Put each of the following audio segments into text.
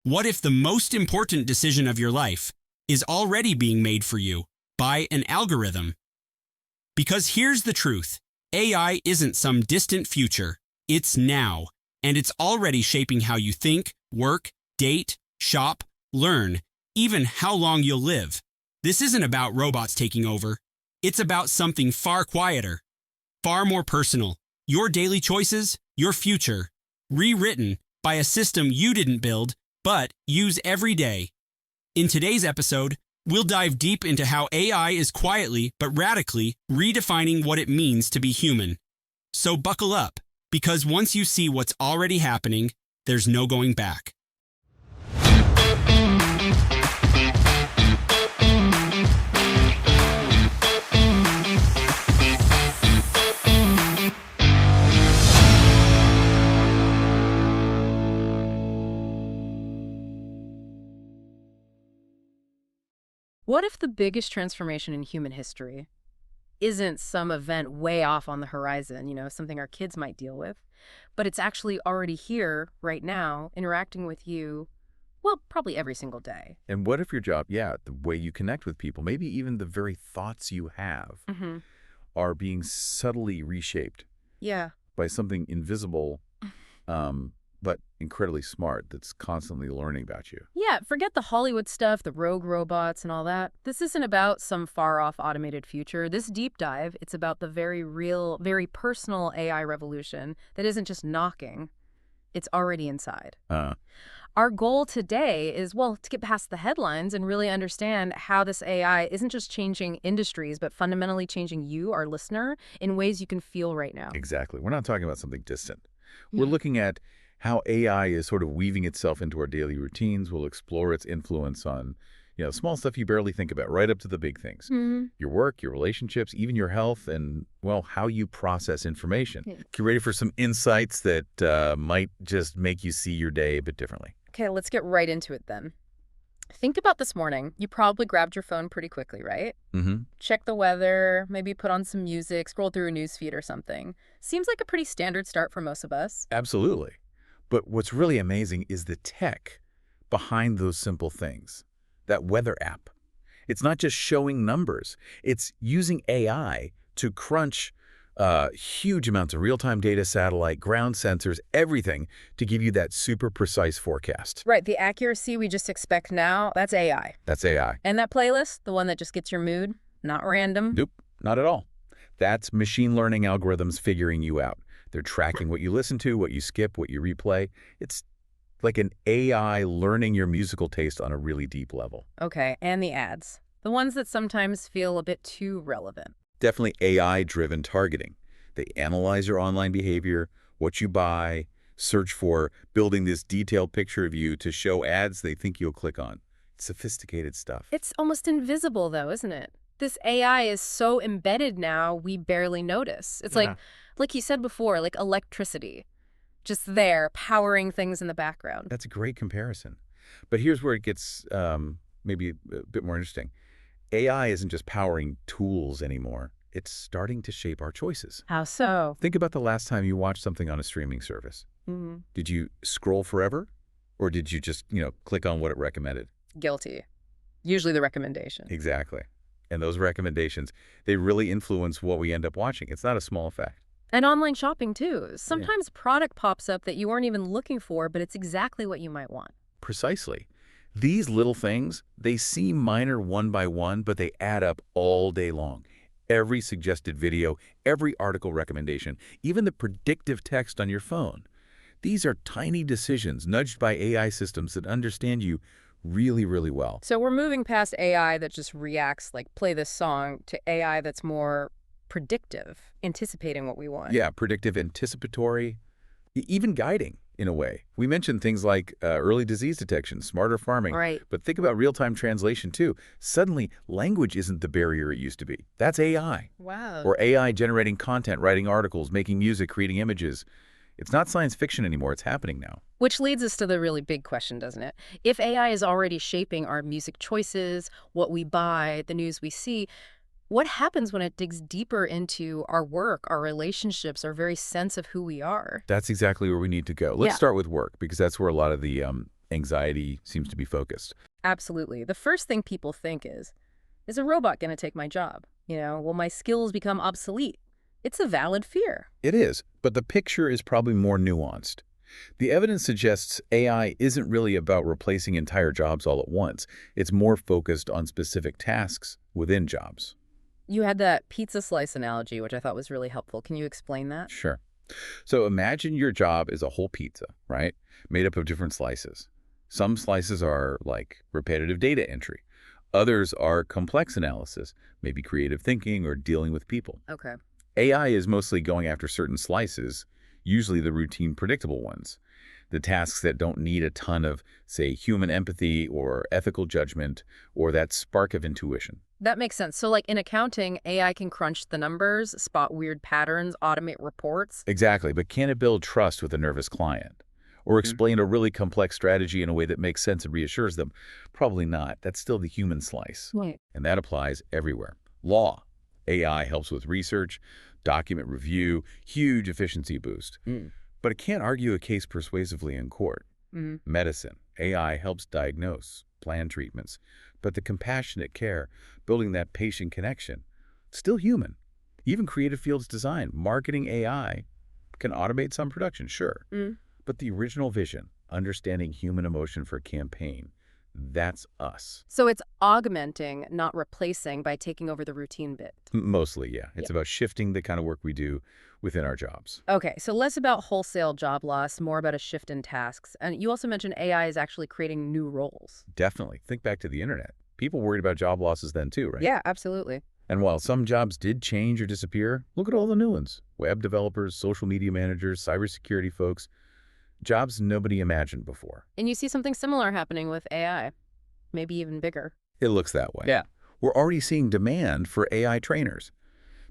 What if the most important decision of your life is already being made for you by an algorithm? Because here's the truth. AI isn't some distant future. It's now, and it's already shaping how you think, work, date, shop, learn, even how long you'll live. This isn't about robots taking over. It's about something far quieter, far more personal. Your daily choices, your future, rewritten by a system you didn't build, but use every day. In today's episode, we'll dive deep into how AI is quietly but radically redefining what it means to be human. So buckle up, because once you see what's already happening, there's no going back. What if the biggest transformation in human history isn't some event way off on the horizon, something our kids might deal with, but it's actually already here right now, interacting with you, well, probably every single day? And what if your job, the way you connect with people, maybe even the very thoughts you have are being subtly reshaped by something invisible, but incredibly smart that's constantly learning about you? Yeah, forget the Hollywood stuff, the rogue robots and all that. This isn't about some far-off automated future. This deep dive, it's about the very real, very personal AI revolution that isn't just knocking. It's already inside. Our goal today is, to get past the headlines and really understand how this AI isn't just changing industries, but fundamentally changing you, our listener, in ways you can feel right now. Exactly. We're not talking about something distant. We're looking at how AI is sort of weaving itself into our daily routines. We'll explore its influence on, small stuff you barely think about, right up to the big things. Your work, your relationships, even your health, and, how you process information. Get ready for some insights that might just make you see your day a bit differently. Okay, let's get right into it then. Think about this morning. You probably grabbed your phone pretty quickly, right? Check the weather, maybe put on some music, scroll through a news feed or something. Seems like a pretty standard start for most of us. Absolutely. But what's really amazing is the tech behind those simple things. That weather app. It's not just showing numbers. It's using AI to crunch huge amounts of real-time data, satellite, ground sensors, everything to give you that super precise forecast. Right, the accuracy we just expect now, that's AI. That's AI. And that playlist, the one that just gets your mood, not random? Nope, not at all. That's machine learning algorithms figuring you out. They're tracking what you listen to, what you skip, what you replay. It's like an AI learning your musical taste on a really deep level. Okay, and the ads. The ones that sometimes feel a bit too relevant. Definitely AI-driven targeting. They analyze your online behavior, what you buy, search for, building this detailed picture of you to show ads they think you'll click on. Sophisticated stuff. It's almost invisible, though, isn't it? This AI is so embedded now, we barely notice. It's like you said before, like electricity. Just there, powering things in the background. That's a great comparison. But here's where it gets maybe a bit more interesting. AI isn't just powering tools anymore. It's starting to shape our choices. How so? Think about the last time you watched something on a streaming service. Did you scroll forever? Or did you just, click on what it recommended? Guilty. Usually the recommendation. Exactly. And those recommendations, they really influence what we end up watching. It's not a small fact. And online shopping, too. Sometimes a product pops up that you weren't even looking for, but it's exactly what you might want. Precisely. These little things, they seem minor one by one, but they add up all day long. Every suggested video, every article recommendation, even the predictive text on your phone. These are tiny decisions nudged by AI systems that understand you really, really well. So we're moving past AI that just reacts, like play this song, to AI that's more predictive, anticipating what we want. Yeah, predictive, anticipatory, even guiding in a way. We mentioned things like early disease detection, smarter farming. Right. But think about real-time translation too. Suddenly, language isn't the barrier it used to be. That's AI. Wow. Or AI generating content, writing articles, making music, creating images. It's not science fiction anymore. It's happening now. Which leads us to the really big question, doesn't it? If AI is already shaping our music choices, what we buy, the news we see, what happens when it digs deeper into our work, our relationships, our very sense of who we are? That's exactly where we need to go. Let's start with work, because that's where a lot of the anxiety seems to be focused. Absolutely. The first thing people think is a robot going to take my job? Will my skills become obsolete? It's a valid fear. It is, but the picture is probably more nuanced. The evidence suggests AI isn't really about replacing entire jobs all at once. It's more focused on specific tasks within jobs. You had that pizza slice analogy, which I thought was really helpful. Can you explain that? Sure. So imagine your job is a whole pizza, right? Made up of different slices. Some slices are like repetitive data entry. Others are complex analysis, maybe creative thinking or dealing with people. Okay. AI is mostly going after certain slices, usually the routine, predictable ones. The tasks that don't need a ton of, say, human empathy or ethical judgment or that spark of intuition. That makes sense. So like in accounting, AI can crunch the numbers, spot weird patterns, automate reports. Exactly, but can it build trust with a nervous client? Or explain a really complex strategy in a way that makes sense and reassures them? Probably not. That's still the human slice. Right. And that applies everywhere. Law. AI helps with research, document review, huge efficiency boost. But it can't argue a case persuasively in court. Medicine. AI helps diagnose, plan treatments. But the compassionate care, building that patient connection, still human. Even creative fields design, marketing AI can automate some production, sure. But the original vision, understanding human emotion for a campaign, that's us. So it's augmenting, not replacing, by taking over the routine bit. Mostly, yeah. It's about shifting the kind of work we do within our jobs. Okay, so less about wholesale job loss, more about a shift in tasks. And you also mentioned AI is actually creating new roles. Definitely. Think back to the internet. People worried about job losses then too, right? Yeah, absolutely. And while some jobs did change or disappear, look at all the new ones. Web developers, social media managers, cybersecurity folks. Jobs nobody imagined before. And you see something similar happening with AI, maybe even bigger. It looks that way. Yeah. We're already seeing demand for AI trainers,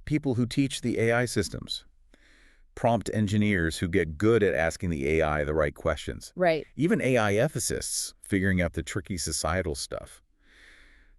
people who teach the AI systems, prompt engineers who get good at asking the AI the right questions, Right. even AI ethicists figuring out the tricky societal stuff.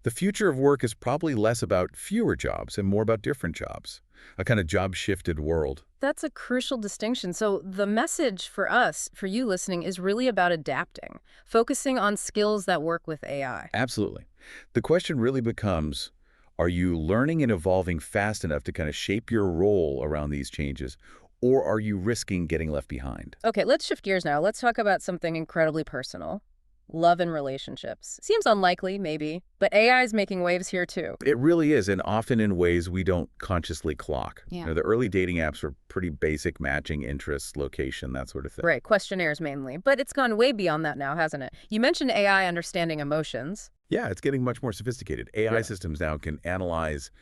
The future of work is probably less about fewer jobs and more about different jobs, a kind of job-shifted world. That's a crucial distinction. So the message for us, for you listening, is really about adapting, focusing on skills that work with AI. Absolutely. The question really becomes, are you learning and evolving fast enough to kind of shape your role around these changes, or are you risking getting left behind? Okay, let's shift gears now. Let's talk about something incredibly personal. Love and relationships. Seems unlikely, maybe, but AI is making waves here too. It really is, and often in ways we don't consciously clock. Yeah. The early dating apps were pretty basic, matching interests, location, that sort of thing. Right, questionnaires mainly. But it's gone way beyond that now, hasn't it? You mentioned AI understanding emotions. Yeah, it's getting much more sophisticated. AI systems now can analyze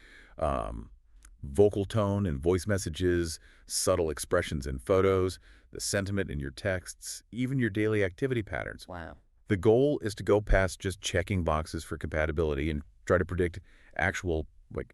vocal tone and voice messages, subtle expressions in photos, the sentiment in your texts, even your daily activity patterns. Wow. The goal is to go past just checking boxes for compatibility and try to predict actual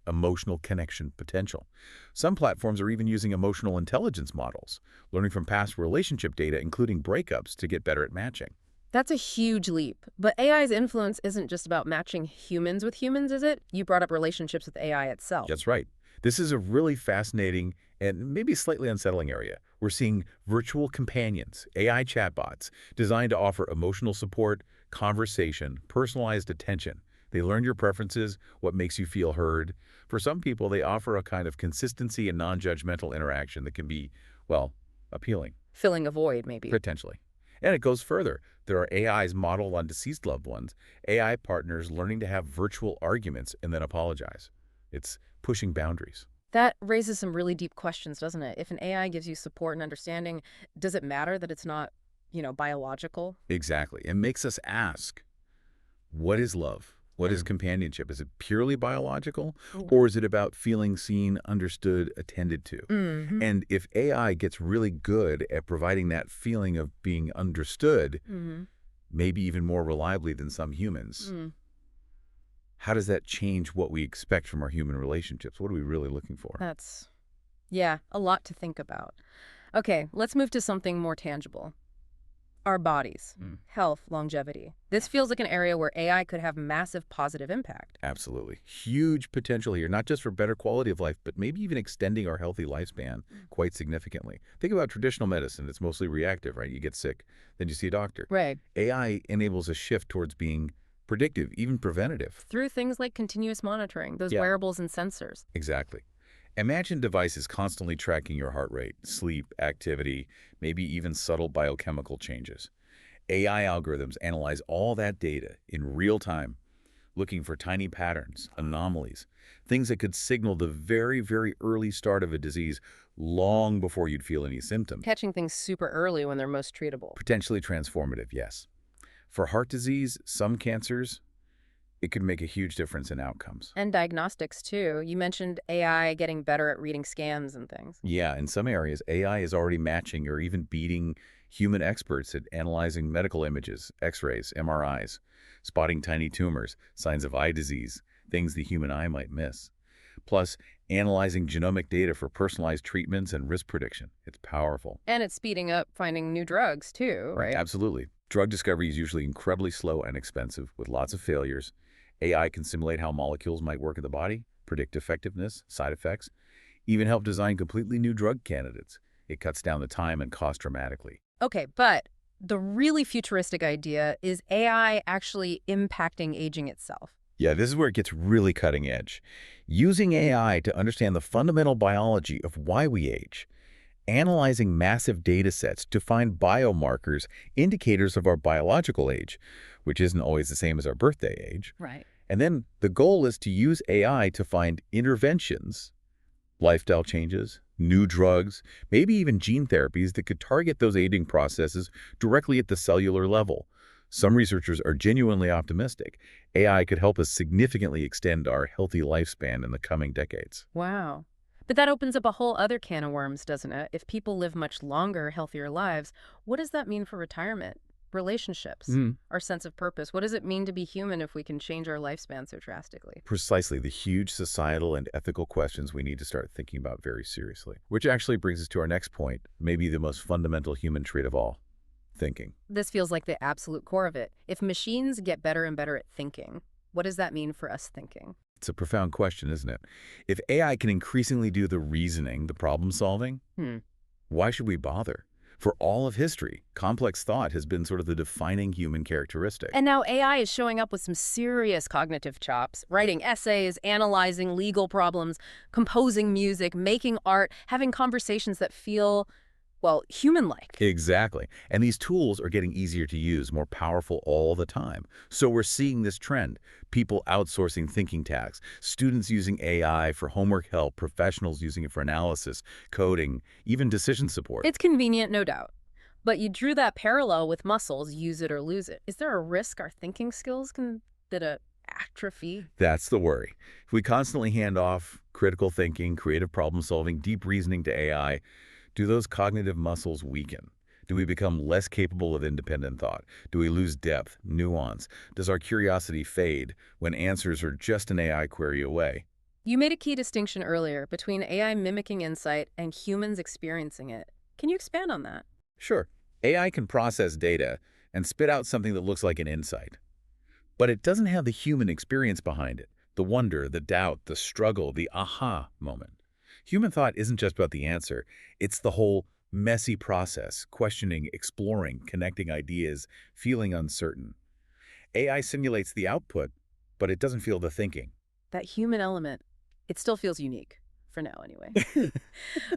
emotional connection potential. Some platforms are even using emotional intelligence models, learning from past relationship data, including breakups, to get better at matching. That's a huge leap. But AI's influence isn't just about matching humans with humans, is it? You brought up relationships with AI itself. That's right. This is a really fascinating and maybe slightly unsettling area. We're seeing virtual companions, AI chatbots, designed to offer emotional support, conversation, personalized attention. They learn your preferences, what makes you feel heard. For some people, they offer a kind of consistency and non-judgmental interaction that can be, well, appealing. Filling a void, maybe. Potentially. And it goes further. There are AIs modeled on deceased loved ones, AI partners learning to have virtual arguments and then apologize. It's pushing boundaries. That raises some really deep questions, doesn't it? If an AI gives you support and understanding, does it matter that it's not, biological? Exactly. It makes us ask, what is love? What is companionship? Is it purely biological? Or is it about feeling seen, understood, attended to? And if AI gets really good at providing that feeling of being understood, maybe even more reliably than some humans, how does that change what we expect from our human relationships? What are we really looking for? That's, a lot to think about. Okay, let's move to something more tangible. Our bodies, health, longevity. This feels like an area where AI could have massive positive impact. Absolutely. Huge potential here, not just for better quality of life, but maybe even extending our healthy lifespan quite significantly. Think about traditional medicine. It's mostly reactive, right? You get sick, then you see a doctor. Right. AI enables a shift towards being predictive, even preventative. Through things like continuous monitoring, those Yeah. wearables and sensors. Exactly. Imagine devices constantly tracking your heart rate, sleep, activity, maybe even subtle biochemical changes. AI algorithms analyze all that data in real time, looking for tiny patterns, anomalies, things that could signal the very, very early start of a disease long before you'd feel any symptoms. Catching things super early when they're most treatable. Potentially transformative, yes. For heart disease, some cancers, it could make a huge difference in outcomes. And diagnostics, too. You mentioned AI getting better at reading scans and things. Yeah, in some areas, AI is already matching or even beating human experts at analyzing medical images, x-rays, MRIs, spotting tiny tumors, signs of eye disease, things the human eye might miss. Plus, analyzing genomic data for personalized treatments and risk prediction. It's powerful. And it's speeding up finding new drugs, too, right? Absolutely. Drug discovery is usually incredibly slow and expensive, with lots of failures. AI can simulate how molecules might work in the body, predict effectiveness, side effects, even help design completely new drug candidates. It cuts down the time and cost dramatically. Okay, but the really futuristic idea is AI actually impacting aging itself. Yeah, this is where it gets really cutting edge. Using AI to understand the fundamental biology of why we age, analyzing massive data sets to find biomarkers, indicators of our biological age, which isn't always the same as our birthday age. Right. And then the goal is to use AI to find interventions, lifestyle changes, new drugs, maybe even gene therapies that could target those aging processes directly at the cellular level. Some researchers are genuinely optimistic. AI could help us significantly extend our healthy lifespan in the coming decades. Wow. But that opens up a whole other can of worms, doesn't it? If people live much longer, healthier lives, what does that mean for retirement? Relationships, our sense of purpose. What does it mean to be human if we can change our lifespan so drastically? Precisely the huge societal and ethical questions we need to start thinking about very seriously. Which actually brings us to our next point, maybe the most fundamental human trait of all, thinking. This feels like the absolute core of it. If machines get better and better at thinking, what does that mean for us thinking? It's a profound question, isn't it? If AI can increasingly do the reasoning, the problem solving, why should we bother? For all of history, complex thought has been sort of the defining human characteristic. And now AI is showing up with some serious cognitive chops, writing essays, analyzing legal problems, composing music, making art, having conversations that feel, well, human-like. Exactly. And these tools are getting easier to use, more powerful all the time. So we're seeing this trend. People outsourcing thinking tasks, students using AI for homework help, professionals using it for analysis, coding, even decision support. It's convenient, no doubt. But you drew that parallel with muscles, use it or lose it. Is there a risk our thinking skills can atrophy? That's the worry. If we constantly hand off critical thinking, creative problem solving, deep reasoning to AI, do those cognitive muscles weaken? Do we become less capable of independent thought? Do we lose depth, nuance? Does our curiosity fade when answers are just an AI query away? You made a key distinction earlier between AI mimicking insight and humans experiencing it. Can you expand on that? Sure, AI can process data and spit out something that looks like an insight. But it doesn't have the human experience behind it, the wonder, the doubt, the struggle, the aha moment. Human thought isn't just about the answer. It's the whole messy process, questioning, exploring, connecting ideas, feeling uncertain. AI simulates the output, but it doesn't feel the thinking. That human element, it still feels unique, for now anyway.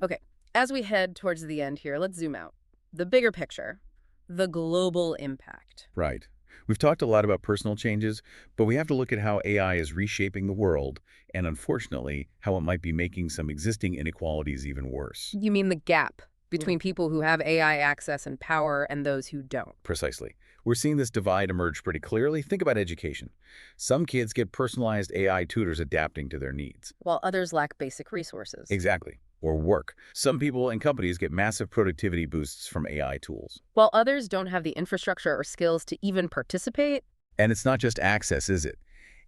Okay, as we head towards the end here, let's zoom out. The bigger picture, the global impact. Right. We've talked a lot about personal changes, but we have to look at how AI is reshaping the world and, unfortunately, how it might be making some existing inequalities even worse. You mean the gap between people who have AI access and power and those who don't? Precisely. We're seeing this divide emerge pretty clearly. Think about education. Some kids get personalized AI tutors adapting to their needs. While others lack basic resources. Exactly. Or work. Some people and companies get massive productivity boosts from AI tools. While others don't have the infrastructure or skills to even participate. And it's not just access, is it?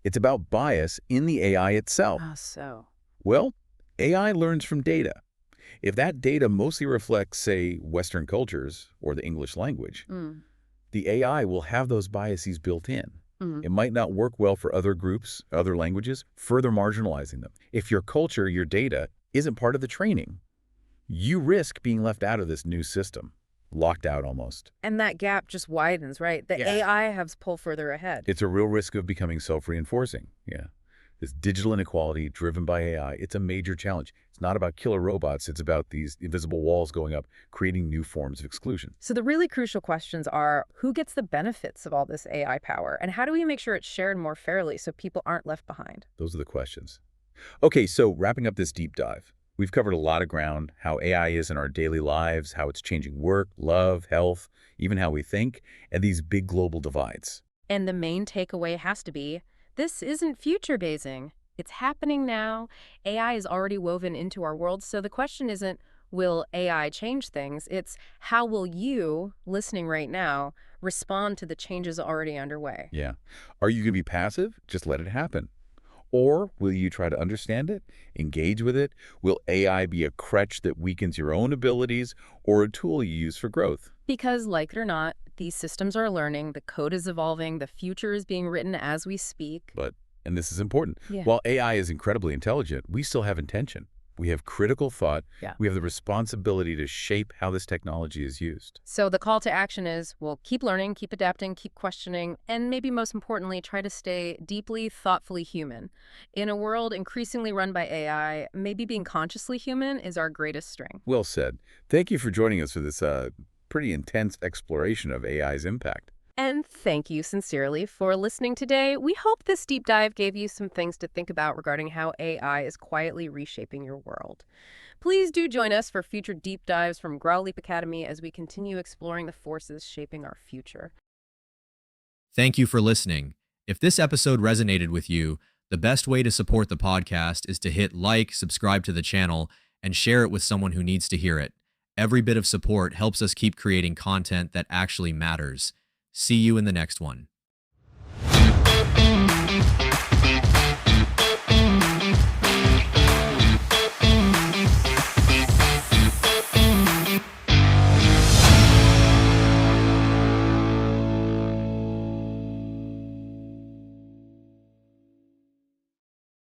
It's about bias in the AI itself. How so? Well, AI learns from data. If that data mostly reflects, say, Western cultures or the English language, the AI will have those biases built in. Mhm. It might not work well for other groups, other languages, further marginalizing them. If your culture, your data, isn't part of the training, you risk being left out of this new system, locked out almost. And that gap just widens, right? The Yeah. AI has pull further ahead. It's a real risk of becoming self-reinforcing. Yeah. This digital inequality driven by AI, it's a major challenge. It's not about killer robots. It's about these invisible walls going up, creating new forms of exclusion. So the really crucial questions are, who gets the benefits of all this AI power? And how do we make sure it's shared more fairly so people aren't left behind? Those are the questions. Okay, so wrapping up this deep dive, we've covered a lot of ground, how AI is in our daily lives, how it's changing work, love, health, even how we think, and these big global divides. And the main takeaway has to be, this isn't future gazing. It's happening now. AI is already woven into our world. So the question isn't, will AI change things? It's how will you, listening right now, respond to the changes already underway? Yeah. Are you going to be passive? Just let it happen. Or will you try to understand it, engage with it? Will AI be a crutch that weakens your own abilities or a tool you use for growth? Because, like it or not, these systems are learning, the code is evolving, the future is being written as we speak. But, and this is important, Yeah. while AI is incredibly intelligent, we still have intention. We have critical thought. Yeah. We have the responsibility to shape how this technology is used. So the call to action is, well, keep learning, keep adapting, keep questioning, and maybe most importantly, try to stay deeply, thoughtfully human. In a world increasingly run by AI, maybe being consciously human is our greatest strength. Well said. Thank you for joining us for this pretty intense exploration of AI's impact. And thank you sincerely for listening today. We hope this deep dive gave you some things to think about regarding how AI is quietly reshaping your world. Please do join us for future deep dives from Grow Leap Academy as we continue exploring the forces shaping our future. Thank you for listening. If this episode resonated with you, the best way to support the podcast is to hit like, subscribe to the channel, and share it with someone who needs to hear it. Every bit of support helps us keep creating content that actually matters. See you in the next one.